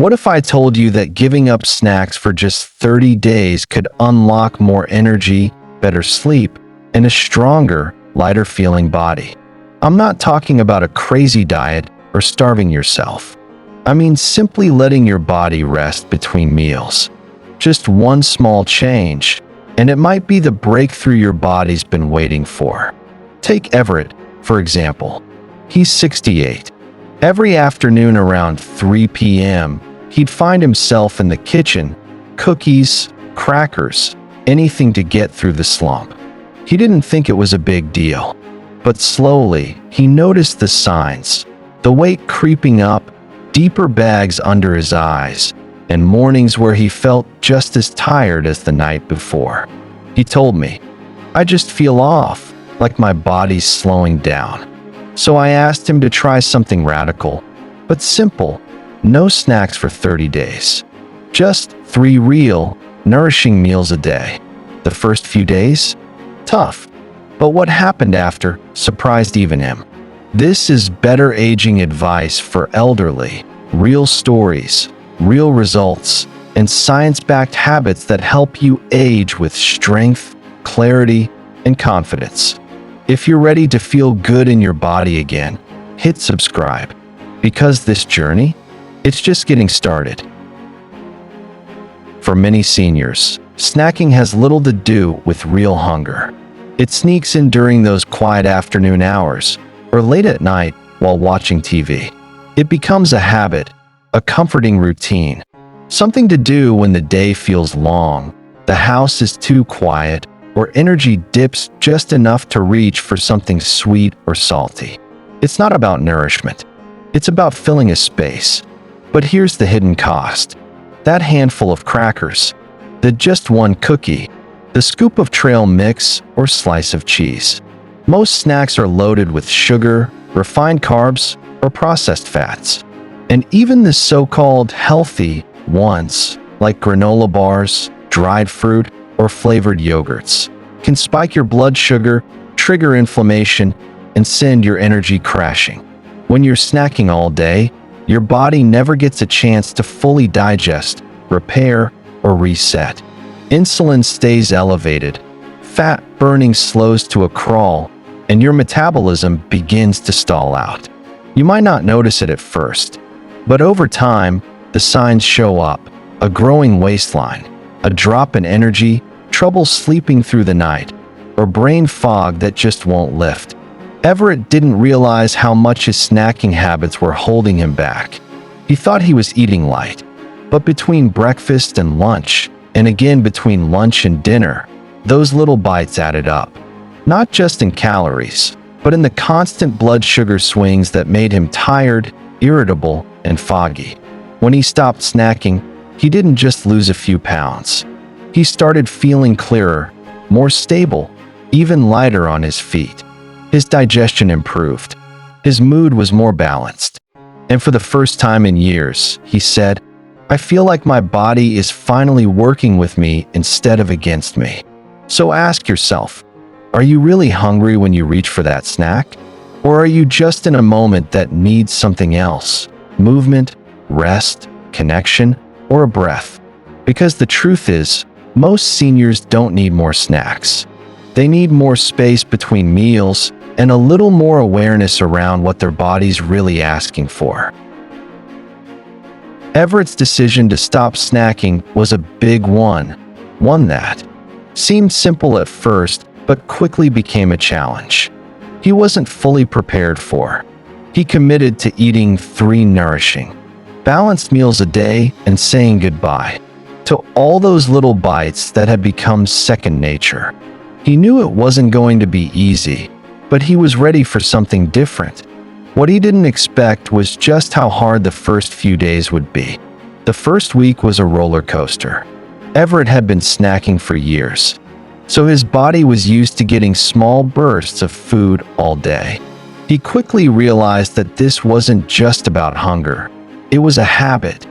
What if I told you that giving up snacks for just 30 days could unlock more energy, better sleep, and a stronger, lighter feeling body? I'm not talking about a crazy diet or starving yourself. I mean simply letting your body rest between meals. Just one small change, and it might be the breakthrough your body's been waiting for. Take Everett, for example. He's 68. Every afternoon around 3 p.m., he'd find himself in the kitchen, cookies, crackers, anything to get through the slump. He didn't think it was a big deal, but slowly he noticed the signs, the weight creeping up, deeper bags under his eyes, and mornings where he felt just as tired as the night before. He told me, "I just feel off, like my body's slowing down." So I asked him to try something radical, but simple. No snacks for 30 days. Just 3 real, nourishing meals a day. The first few days? Tough. But what happened after surprised even him. This is better aging advice for elderly. Real stories, real results, and science-backed habits that help you age with strength, clarity, and confidence. If you're ready to feel good in your body again, hit subscribe. Because this journey, it's just getting started. For many seniors, snacking has little to do with real hunger. It sneaks in during those quiet afternoon hours or late at night while watching TV. It becomes a habit, a comforting routine, something to do when the day feels long, the house is too quiet, or energy dips just enough to reach for something sweet or salty. It's not about nourishment. It's about filling a space. But here's the hidden cost. That handful of crackers, the just one cookie, the scoop of trail mix or slice of cheese. Most snacks are loaded with sugar, refined carbs, or processed fats. And even the so-called healthy ones, like granola bars, dried fruit, or flavored yogurts, can spike your blood sugar, trigger inflammation, and send your energy crashing. When you're snacking all day, your body never gets a chance to fully digest, repair, or reset. Insulin stays elevated, fat burning slows to a crawl, and your metabolism begins to stall out. You might not notice it at first, but over time, the signs show up: a growing waistline, a drop in energy, trouble sleeping through the night, or brain fog that just won't lift. Everett didn't realize how much his snacking habits were holding him back. He thought he was eating light, but between breakfast and lunch, and again between lunch and dinner, those little bites added up. Not just in calories, but in the constant blood sugar swings that made him tired, irritable, and foggy. When he stopped snacking, he didn't just lose a few pounds. He started feeling clearer, more stable, even lighter on his feet. His digestion improved. His mood was more balanced. And for the first time in years, he said, "I feel like my body is finally working with me instead of against me." So ask yourself, are you really hungry when you reach for that snack? Or are you just in a moment that needs something else? Movement, rest, connection, or a breath? Because the truth is, most seniors don't need more snacks. They need more space between meals and a little more awareness around what their body's really asking for. Everett's decision to stop snacking was a big one that seemed simple at first but quickly became a challenge he wasn't fully prepared for. He committed to eating 3 nourishing, balanced meals a day and saying goodbye to all those little bites that had become second nature. He knew it wasn't going to be easy, but he was ready for something different. What he didn't expect was just how hard the first few days would be. The first week was a roller coaster. Everett had been snacking for years, so his body was used to getting small bursts of food all day. He quickly realized that this wasn't just about hunger. It was a habit,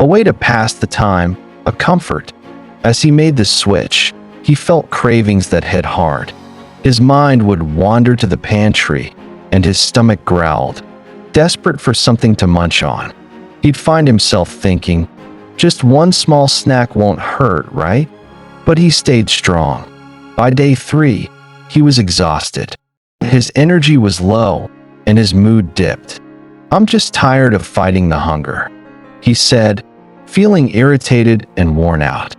a way to pass the time, a comfort. As he made the switch, he felt cravings that hit hard. His mind would wander to the pantry, and his stomach growled, desperate for something to munch on. He'd find himself thinking, just one small snack won't hurt, right? But he stayed strong. By day 3, he was exhausted. His energy was low, and his mood dipped. "I'm just tired of fighting the hunger," he said, feeling irritated and worn out.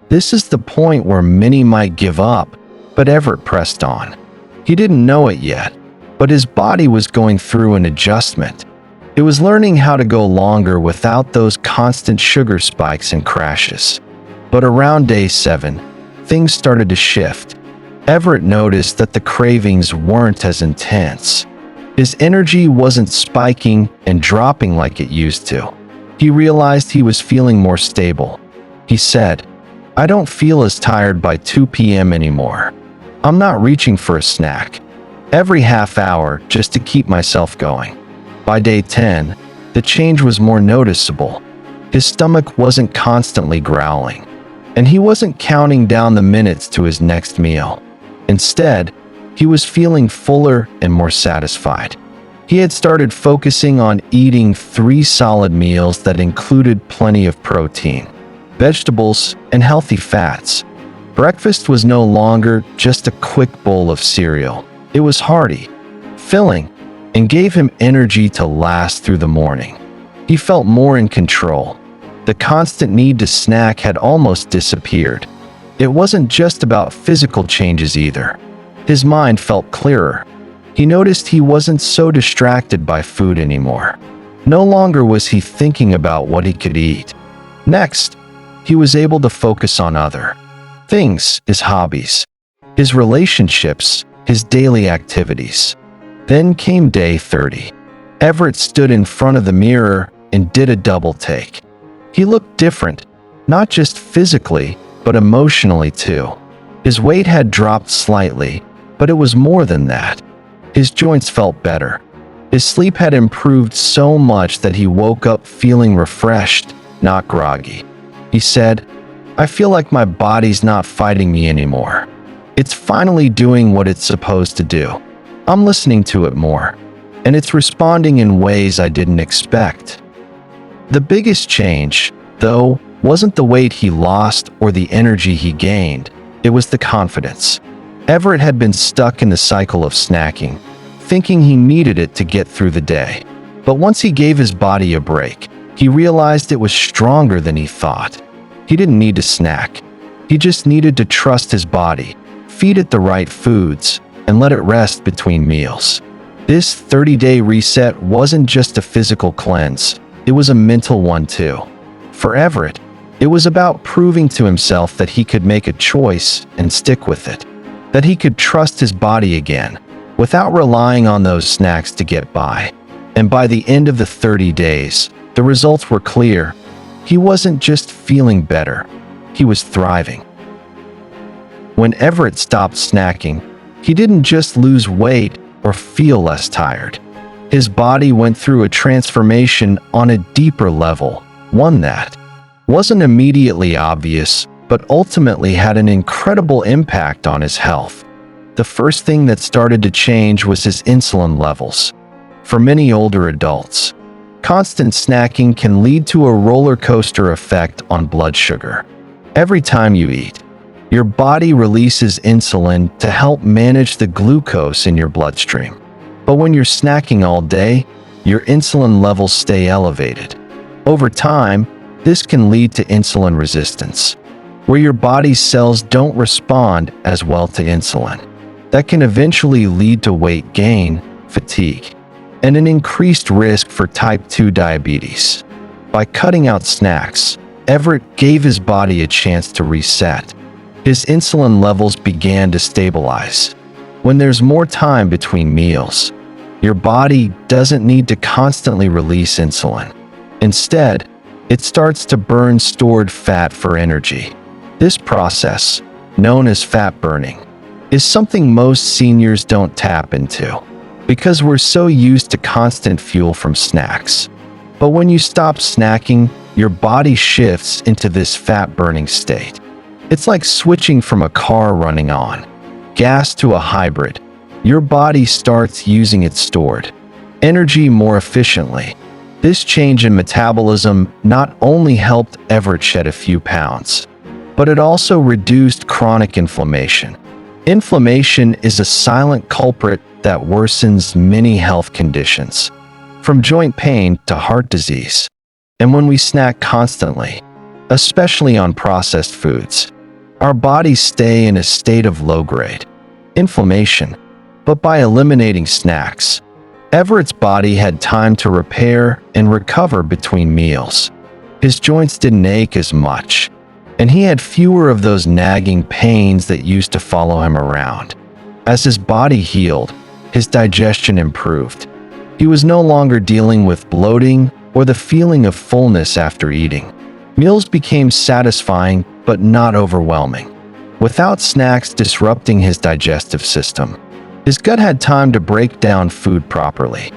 This is the point where many might give up, but Everett pressed on. He didn't know it yet, but his body was going through an adjustment. It was learning how to go longer without those constant sugar spikes and crashes. But around day 7, things started to shift. Everett noticed that the cravings weren't as intense. His energy wasn't spiking and dropping like it used to. He realized he was feeling more stable. He said, "I don't feel as tired by 2 p.m. anymore. I'm not reaching for a snack every half hour just to keep myself going." By day 10, the change was more noticeable. His stomach wasn't constantly growling, and he wasn't counting down the minutes to his next meal. Instead, he was feeling fuller and more satisfied. He had started focusing on eating 3 solid meals that included plenty of protein, vegetables, and healthy fats. Breakfast was no longer just a quick bowl of cereal. It was hearty, filling, and gave him energy to last through the morning. He felt more in control. The constant need to snack had almost disappeared. It wasn't just about physical changes either. His mind felt clearer. He noticed he wasn't so distracted by food anymore. No longer was he thinking about what he could eat. Next, he was able to focus on other things, his hobbies, his relationships, his daily activities. Then came day 30. Everett stood in front of the mirror and did a double take. He looked different, not just physically, but emotionally too. His weight had dropped slightly, but it was more than that. His joints felt better. His sleep had improved so much that he woke up feeling refreshed, not groggy. He said, "I feel like my body's not fighting me anymore. It's finally doing what it's supposed to do. I'm listening to it more, and it's responding in ways I didn't expect." The biggest change, though, wasn't the weight he lost or the energy he gained. It was the confidence. Everett had been stuck in the cycle of snacking, thinking he needed it to get through the day. But once he gave his body a break, he realized it was stronger than he thought. He didn't need to snack. He just needed to trust his body, feed it the right foods, and let it rest between meals. This 30-day reset wasn't just a physical cleanse, it was a mental one too. For Everett, it was about proving to himself that he could make a choice and stick with it, that he could trust his body again, without relying on those snacks to get by. And by the end of the 30 days, the results were clear. He wasn't just feeling better, he was thriving. When Everett stopped snacking, he didn't just lose weight or feel less tired. His body went through a transformation on a deeper level, one that wasn't immediately obvious, but ultimately had an incredible impact on his health. The first thing that started to change was his insulin levels. For many older adults, constant snacking can lead to a roller coaster effect on blood sugar. Every time you eat, your body releases insulin to help manage the glucose in your bloodstream. But when you're snacking all day, your insulin levels stay elevated. Over time, this can lead to insulin resistance, where your body's cells don't respond as well to insulin. That can eventually lead to weight gain, fatigue, and an increased risk for type 2 diabetes. By cutting out snacks, Everett gave his body a chance to reset. His insulin levels began to stabilize. When there's more time between meals, your body doesn't need to constantly release insulin. Instead, it starts to burn stored fat for energy. This process, known as fat burning, is something most seniors don't tap into because we're so used to constant fuel from snacks. But when you stop snacking, your body shifts into this fat-burning state. It's like switching from a car running on gas to a hybrid. Your body starts using its stored energy more efficiently. This change in metabolism not only helped Everett shed a few pounds, but it also reduced chronic inflammation. Inflammation is a silent culprit that worsens many health conditions, from joint pain to heart disease. And when we snack constantly, especially on processed foods, our bodies stay in a state of low-grade inflammation. But by eliminating snacks, Everett's body had time to repair and recover between meals. His joints didn't ache as much, and he had fewer of those nagging pains that used to follow him around. As his body healed, his digestion improved. He was no longer dealing with bloating or the feeling of fullness after eating. Meals became satisfying but not overwhelming. Without snacks disrupting his digestive system, his gut had time to break down food properly.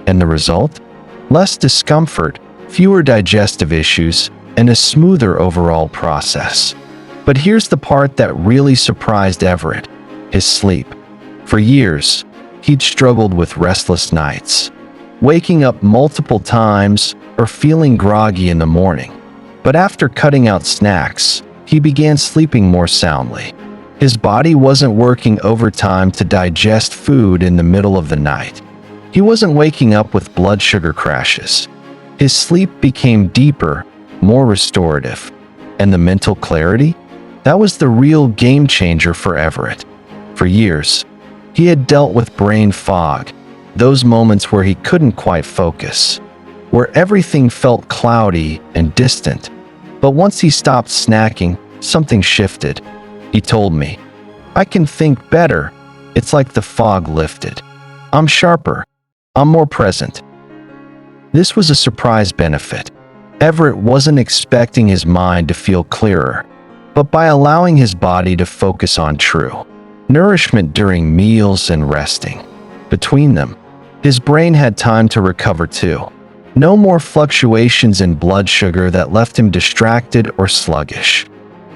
And the result? Less discomfort, fewer digestive issues, and a smoother overall process. But here's the part that really surprised Everett: his sleep. For years, he'd struggled with restless nights, waking up multiple times or feeling groggy in the morning. But after cutting out snacks, he began sleeping more soundly. His body wasn't working overtime to digest food in the middle of the night. He wasn't waking up with blood sugar crashes. His sleep became deeper, more restorative. And the mental clarity? That was the real game changer for Everett. For years, he had dealt with brain fog, those moments where he couldn't quite focus, where everything felt cloudy and distant. But once he stopped snacking, something shifted. He told me, "I can think better. It's like the fog lifted. I'm sharper. I'm more present." This was a surprise benefit. Everett wasn't expecting his mind to feel clearer, but by allowing his body to focus on true nourishment during meals and resting between them, his brain had time to recover too. No more fluctuations in blood sugar that left him distracted or sluggish.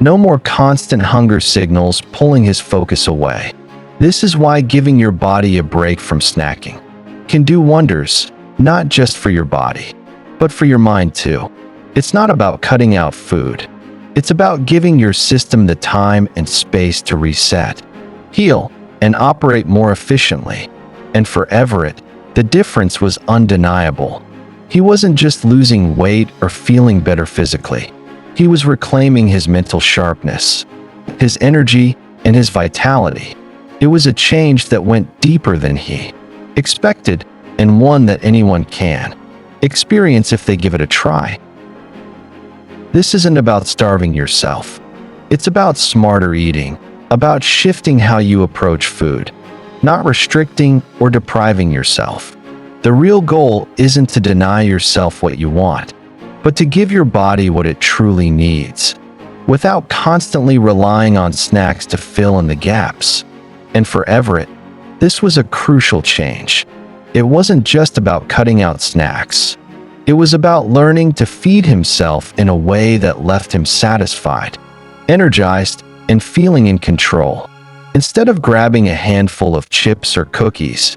No more constant hunger signals pulling his focus away. This is why giving your body a break from snacking can do wonders, not just for your body, but for your mind too. It's not about cutting out food. It's about giving your system the time and space to reset, heal, and operate more efficiently. And for Everett, the difference was undeniable. He wasn't just losing weight or feeling better physically. He was reclaiming his mental sharpness, his energy, and his vitality. It was a change that went deeper than he expected, and one that anyone can experience if they give it a try. This isn't about starving yourself. It's about smarter eating, about shifting how you approach food, not restricting or depriving yourself. The real goal isn't to deny yourself what you want, but to give your body what it truly needs, without constantly relying on snacks to fill in the gaps. And for Everett, this was a crucial change. It wasn't just about cutting out snacks. It was about learning to feed himself in a way that left him satisfied, energized, and feeling in control. Instead of grabbing a handful of chips or cookies,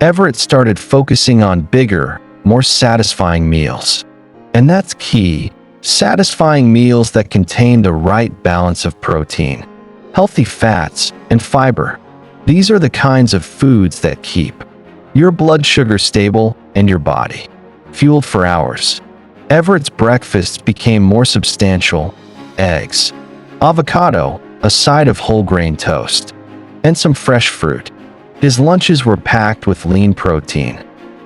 Everett started focusing on bigger, more satisfying meals. And that's key: satisfying meals that contain the right balance of protein, healthy fats, and fiber. These are the kinds of foods that keep your blood sugar stable and your body fueled for hours. Everett's breakfasts became more substantial: eggs, avocado, a side of whole grain toast, and some fresh fruit. His lunches were packed with lean protein,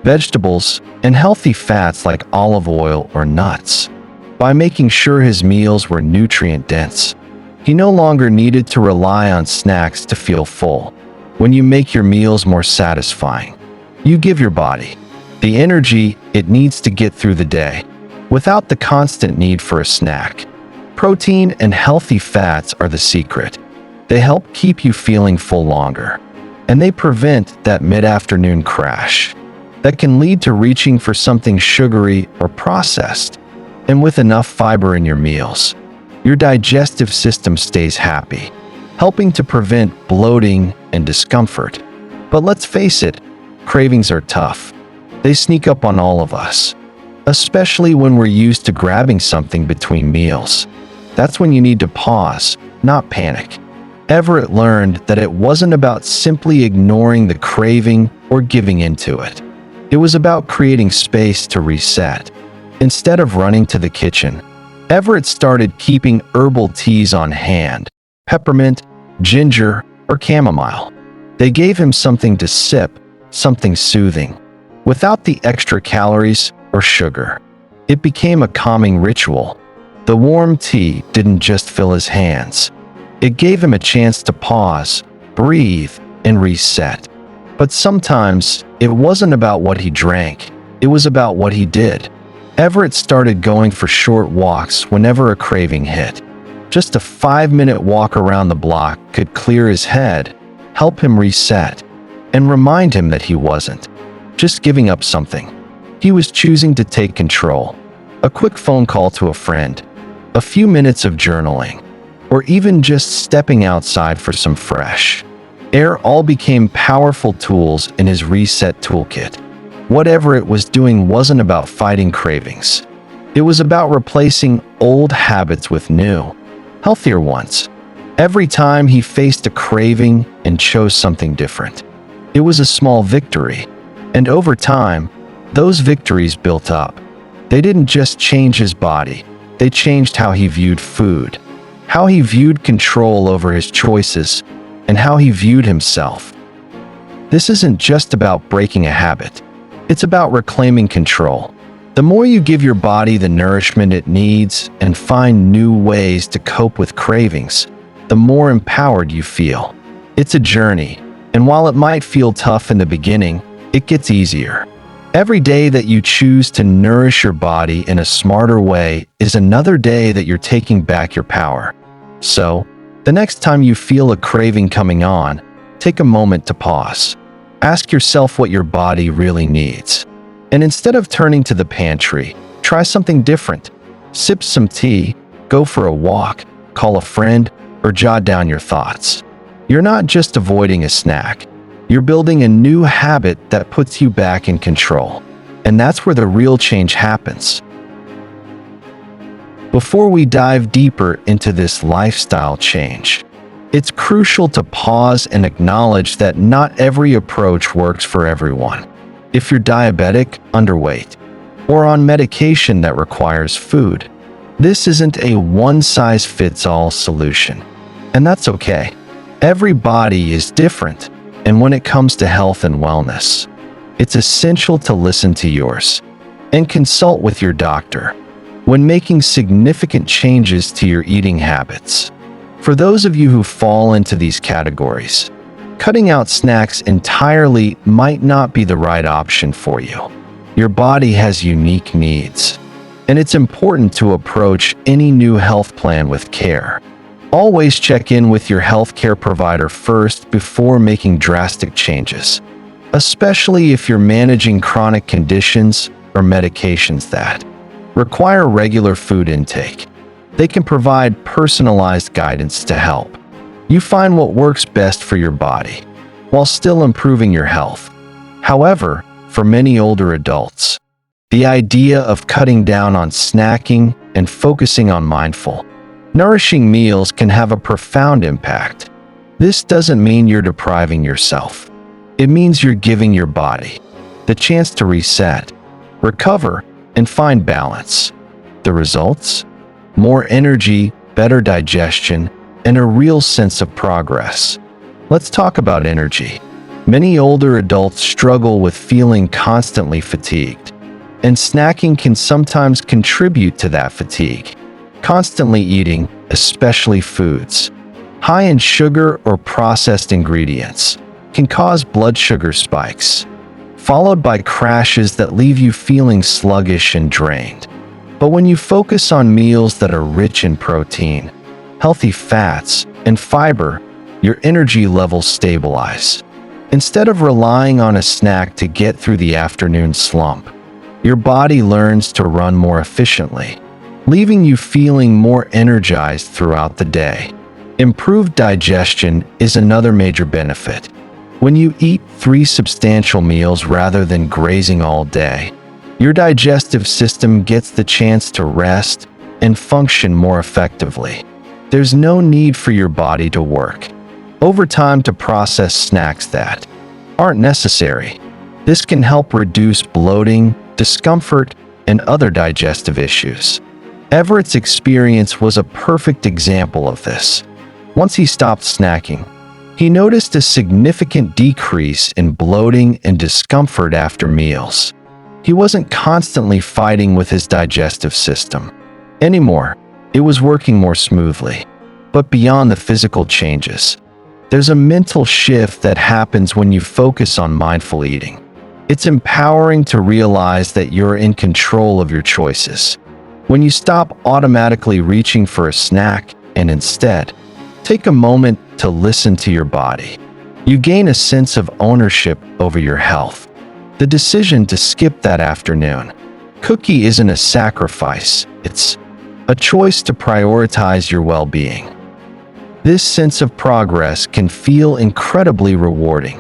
vegetables, and healthy fats like olive oil or nuts. By making sure his meals were nutrient-dense, he no longer needed to rely on snacks to feel full. When you make your meals more satisfying, you give your body the energy it needs to get through the day, without the constant need for a snack. Protein and healthy fats are the secret. They help keep you feeling full longer, and they prevent that mid-afternoon crash that can lead to reaching for something sugary or processed. And with enough fiber in your meals, your digestive system stays happy, helping to prevent bloating and discomfort. But let's face it, cravings are tough. They sneak up on all of us. especially when we're used to grabbing something between meals. That's when you need to pause, not panic. Everett learned that it wasn't about simply ignoring the craving or giving into it. It was about creating space to reset. Instead of running to the kitchen, Everett started keeping herbal teas on hand: peppermint, ginger, or chamomile. They gave him something to sip, something soothing, without the extra calories or sugar. It became a calming ritual. The warm tea didn't just fill his hands. It gave him a chance to pause, breathe, and reset. But sometimes it wasn't about what he drank, it was about what he did. Everett started going for short walks whenever a craving hit. Just a 5-minute walk around the block could clear his head, help him reset, and remind him that he wasn't just giving up something. He was choosing to take control. A quick phone call to a friend, a few minutes of journaling, or even just stepping outside for some fresh air all became powerful tools in his reset toolkit. Whatever it was doing wasn't about fighting cravings. It was about replacing old habits with new, healthier ones. Every time he faced a craving and chose something different, it was a small victory. And over time, those victories built up. They didn't just change his body, they changed how he viewed food, how he viewed control over his choices, and how he viewed himself. This isn't just about breaking a habit. It's about reclaiming control. The more you give your body the nourishment it needs and find new ways to cope with cravings, the more empowered you feel. It's a journey, and while it might feel tough in the beginning, it gets easier. Every day that you choose to nourish your body in a smarter way is another day that you're taking back your power. So, the next time you feel a craving coming on, take a moment to pause. Ask yourself what your body really needs. And instead of turning to the pantry, try something different. Sip some tea, go for a walk, call a friend, or jot down your thoughts. You're not just avoiding a snack. You're building a new habit that puts you back in control. And that's where the real change happens. Before we dive deeper into this lifestyle change, it's crucial to pause and acknowledge that not every approach works for everyone. If you're diabetic, underweight, or on medication that requires food, this isn't a one-size-fits-all solution. And that's okay. Every body is different, and when it comes to health and wellness, it's essential to listen to yours and consult with your doctor when making significant changes to your eating habits. For those of you who fall into these categories, cutting out snacks entirely might not be the right option for you. Your body has unique needs, and it's important to approach any new health plan with care. Always check in with your healthcare provider first before making drastic changes, especially if you're managing chronic conditions or medications that require regular food intake. They can provide personalized guidance to help you find what works best for your body while still improving your health. However, for many older adults, the idea of cutting down on snacking and focusing on mindful, nourishing meals can have a profound impact. This doesn't mean you're depriving yourself. It means you're giving your body the chance to reset, recover, and find balance. The results? More energy, better digestion, and a real sense of progress. Let's talk about energy. Many older adults struggle with feeling constantly fatigued, and snacking can sometimes contribute to that fatigue. Constantly eating, especially foods high in sugar or processed ingredients, can cause blood sugar spikes, followed by crashes that leave you feeling sluggish and drained. But when you focus on meals that are rich in protein, healthy fats, and fiber, your energy levels stabilize. Instead of relying on a snack to get through the afternoon slump, your body learns to run more efficiently, leaving you feeling more energized throughout the day. Improved digestion is another major benefit. When you eat 3 substantial meals rather than grazing all day, Your digestive system gets the chance to rest and function more effectively. There's no need for your body to work overtime to process snacks that aren't necessary. This can help reduce bloating, discomfort, and other digestive issues. Everett's experience was a perfect example of this. Once he stopped snacking, he noticed a significant decrease in bloating and discomfort after meals. He wasn't constantly fighting with his digestive system anymore. It was working more smoothly. But beyond the physical changes, there's a mental shift that happens when you focus on mindful eating. It's empowering to realize that you're in control of your choices. When you stop automatically reaching for a snack and instead take a moment to listen to your body, you gain a sense of ownership over your health. The decision to skip that afternoon cookie isn't a sacrifice, it's a choice to prioritize your well-being. This sense of progress can feel incredibly rewarding.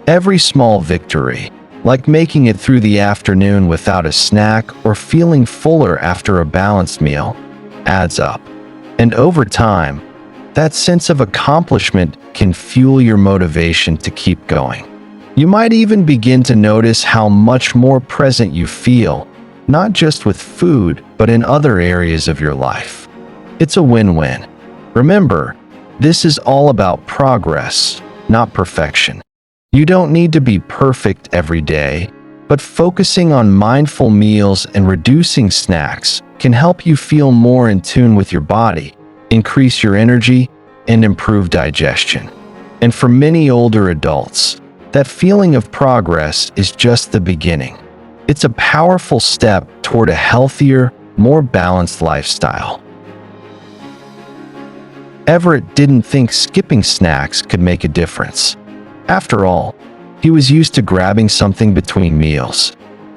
Every small victory, like making it through the afternoon without a snack or feeling fuller after a balanced meal, adds up. And over time, that sense of accomplishment can fuel your motivation to keep going. You might even begin to notice how much more present you feel, not just with food, but in other areas of your life. It's a win-win. Remember, this is all about progress, not perfection. You don't need to be perfect every day, but focusing on mindful meals and reducing snacks can help you feel more in tune with your body, increase your energy, and improve digestion. And for many older adults, that feeling of progress is just the beginning. It's a powerful step toward a healthier, more balanced lifestyle. Everett didn't think skipping snacks could make a difference. After all, he was used to grabbing something between meals,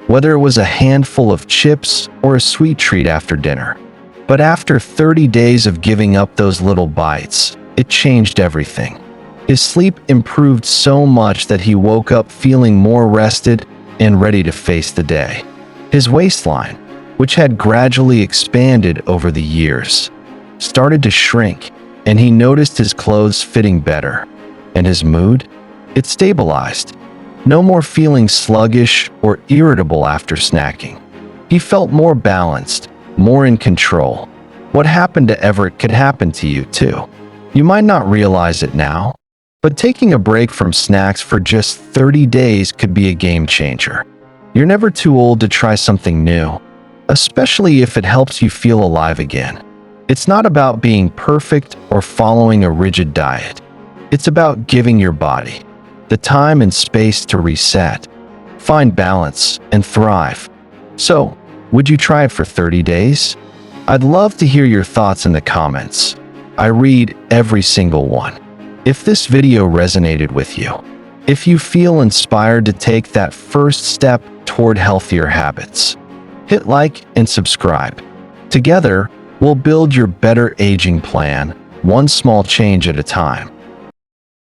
whether it was a handful of chips or a sweet treat after dinner. But after 30 days of giving up those little bites, it changed everything. His sleep improved so much that he woke up feeling more rested and ready to face the day. His waistline, which had gradually expanded over the years, started to shrink, and he noticed his clothes fitting better. And his mood? It stabilized. No more feeling sluggish or irritable after snacking. He felt more balanced, more in control. What happened to Everett could happen to you too. You might not realize it now, but taking a break from snacks for just 30 days could be a game changer. You're never too old to try something new, especially if it helps you feel alive again. It's not about being perfect or following a rigid diet. It's about giving your body the time and space to reset, find balance, and thrive. So, would you try it for 30 days? I'd love to hear your thoughts in the comments. I read every single one. If this video resonated with you, if you feel inspired to take that first step toward healthier habits, hit like and subscribe. Together, we'll build your better aging plan, one small change at a time.